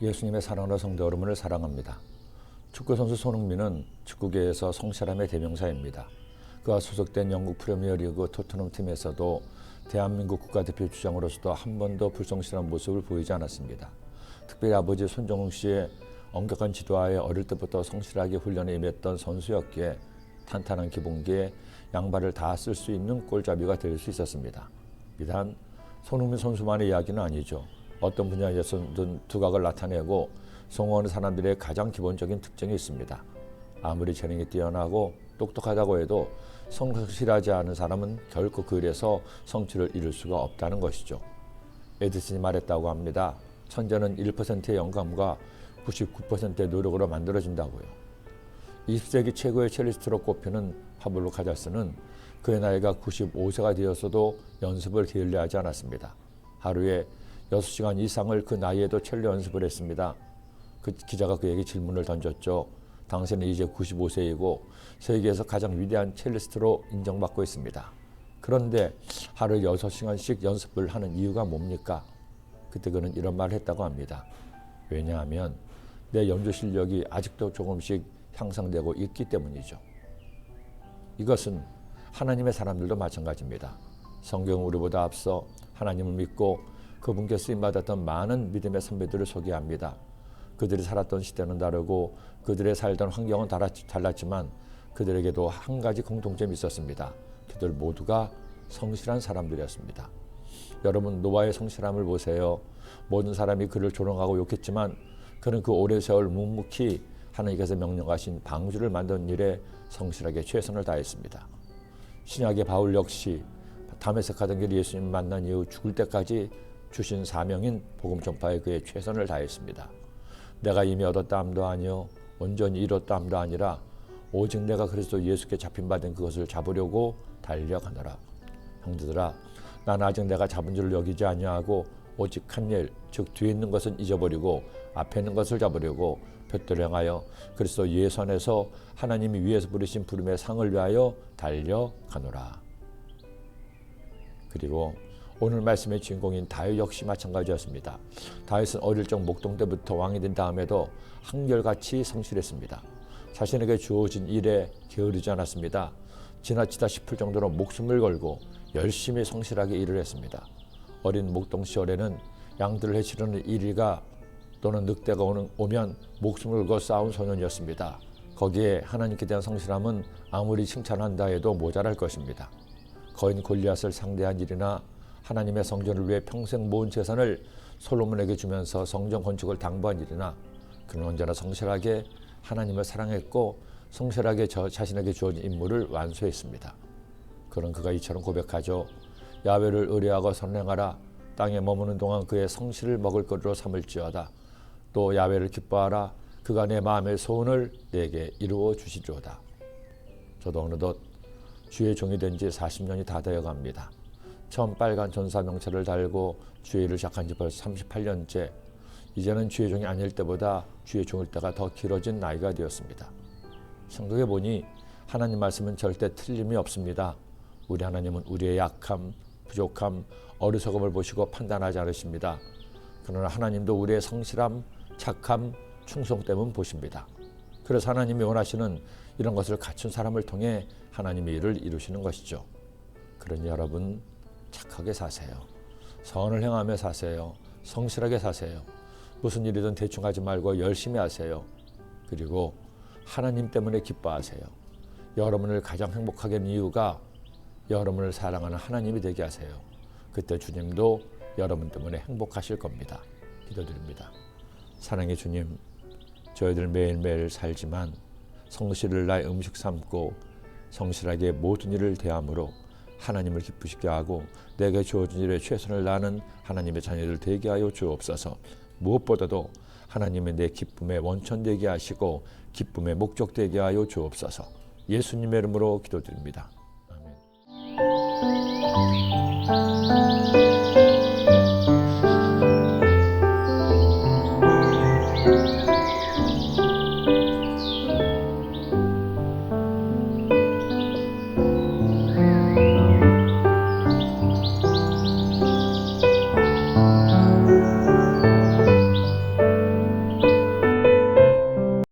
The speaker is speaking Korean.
예수님의 사랑으로 성도 여러분을 사랑합니다. 축구선수 손흥민은 축구계에서 성실함의 대명사입니다. 그가 소속된 영국 프리미어리그 토트넘 팀에서도 대한민국 국가대표 주장으로서도 한 번도 불성실한 모습을 보이지 않았습니다. 특별히 아버지 손정웅 씨의 엄격한 지도하에 어릴 때부터 성실하게 훈련에 임했던 선수였기에 탄탄한 기본기에 양발을 다 쓸 수 있는 골잡이가 될 수 있었습니다. 비단 손흥민 선수만의 이야기는 아니죠. 어떤 분야에서든 두각을 나타내고 성공하는 사람들의 가장 기본적인 특징이 있습니다. 아무리 재능이 뛰어나고 똑똑하다고 해도 성실하지 않은 사람은 결코 그 일에서 성취를 이룰 수가 없다는 것이죠. 에디슨이 말했다고 합니다. 천재는 1%의 영감과 99%의 노력으로 만들어진다고요. 20세기 최고의 첼리스트로 꼽히는 파블로 카잘스는 그의 나이가 95세가 되었어도 연습을 게을리하지 않았습니다. 하루에 6시간 이상을 그 나이에도 첼로 연습을 했습니다. 그 기자가 그에게 질문을 던졌죠. 당신은 이제 95세이고 세계에서 가장 위대한 첼리스트로 인정받고 있습니다. 그런데 하루 6시간씩 연습을 하는 이유가 뭡니까? 그때 그는 이런 말을 했다고 합니다. 왜냐하면 내 연주 실력이 아직도 조금씩 향상되고 있기 때문이죠. 이것은 하나님의 사람들도 마찬가지입니다. 성경은 우리보다 앞서 하나님을 믿고 그분께 쓰임받았던 많은 믿음의 선배들을 소개합니다. 그들이 살았던 시대는 다르고 그들의 살던 환경은 달랐지만 그들에게도 한 가지 공통점이 있었습니다. 그들 모두가 성실한 사람들이었습니다. 여러분, 노아의 성실함을 보세요. 모든 사람이 그를 조롱하고 욕했지만 그는 그 오랜 세월 묵묵히 하나님께서 명령하신 방주를 만드는 일에 성실하게 최선을 다했습니다. 신약의 바울 역시 다메섹 가던 길 예수님 만난 이후 죽을 때까지 주신 사명인 복음 전파에 그의 최선을 다했습니다. 내가 이미 얻었다함도 아니요 온전히 이뤘다함도 아니라 오직 내가 그리스도 예수께 잡힌 바 된 그것을 잡으려고 달려가노라. 형제들아, 나는 아직 내가 잡은 줄을 여기지 아니하고 오직 한 일, 즉 뒤에 있는 것은 잊어버리고 앞에 있는 것을 잡으려고 볕들을 향하여 그리스도 예수 안에서 하나님이 위에서 부르신 부름의 상을 위하여 달려가노라. 그리고 오늘 말씀의 주인공인 다윗 역시 마찬가지였습니다. 다윗은 어릴 적 목동 때부터 왕이 된 다음에도 한결같이 성실했습니다. 자신에게 주어진 일에 게으르지 않았습니다. 지나치다 싶을 정도로 목숨을 걸고 열심히 성실하게 일을 했습니다. 어린 목동 시절에는 양들을 해치려는 일일가 또는 늑대가 오면 목숨을 걸고 싸운 소년이었습니다. 거기에 하나님께 대한 성실함은 아무리 칭찬한다 해도 모자랄 것입니다. 거인 골리앗을 상대한 일이나 하나님의 성전을 위해 평생 모은 재산을 솔로몬에게 주면서 성전 건축을 당부한 일이나 그는 언제나 성실하게 하나님을 사랑했고 성실하게 자신에게 주어진 임무를 완수했습니다. 그런 그가 이처럼 고백하죠. 야훼를 의뢰하고 선행하라. 땅에 머무는 동안 그의 성실을 먹을거리로 삼을지어다. 또 야훼를 기뻐하라. 그가 내 마음의 소원을 내게 이루어 주시리로다. 저도 어느덧 주의 종이 된 지 40년이 다 되어갑니다. 처음 빨간 전사명찰을 달고 주의 일을 시작한 지 벌써 38년째. 이제는 주의 종이 아닐 때보다 주의 종일 때가 더 길어진 나이가 되었습니다. 생각해 보니 하나님 말씀은 절대 틀림이 없습니다. 우리 하나님은 우리의 약함, 부족함, 어리석음을 보시고 판단하지 않으십니다. 그러나 하나님도 우리의 성실함, 착함, 충성됨은 보십니다. 그래서 하나님이 원하시는 이런 것을 갖춘 사람을 통해 하나님의 일을 이루시는 것이죠. 그러니 여러분, 착하게 사세요. 선을 행하며 사세요. 성실하게 사세요. 무슨 일이든 대충 하지 말고 열심히 하세요. 그리고 하나님 때문에 기뻐하세요. 여러분을 가장 행복하게 하는 이유가 여러분을 사랑하는 하나님이 되게 하세요. 그때 주님도 여러분 때문에 행복하실 겁니다. 기도드립니다. 사랑의 주님, 저희들 매일매일 살지만 성실을 나의 음식 삼고 성실하게 모든 일을 대함으로 하나님을 기쁘시게 하고 내게 주어진 일에 최선을 다하는 하나님의 자녀들 되게 하여 주옵소서. 무엇보다도 하나님의 내 기쁨의 원천 되게 하시고 기쁨의 목적 되게 하여 주옵소서. 예수님의 이름으로 기도드립니다. 아멘.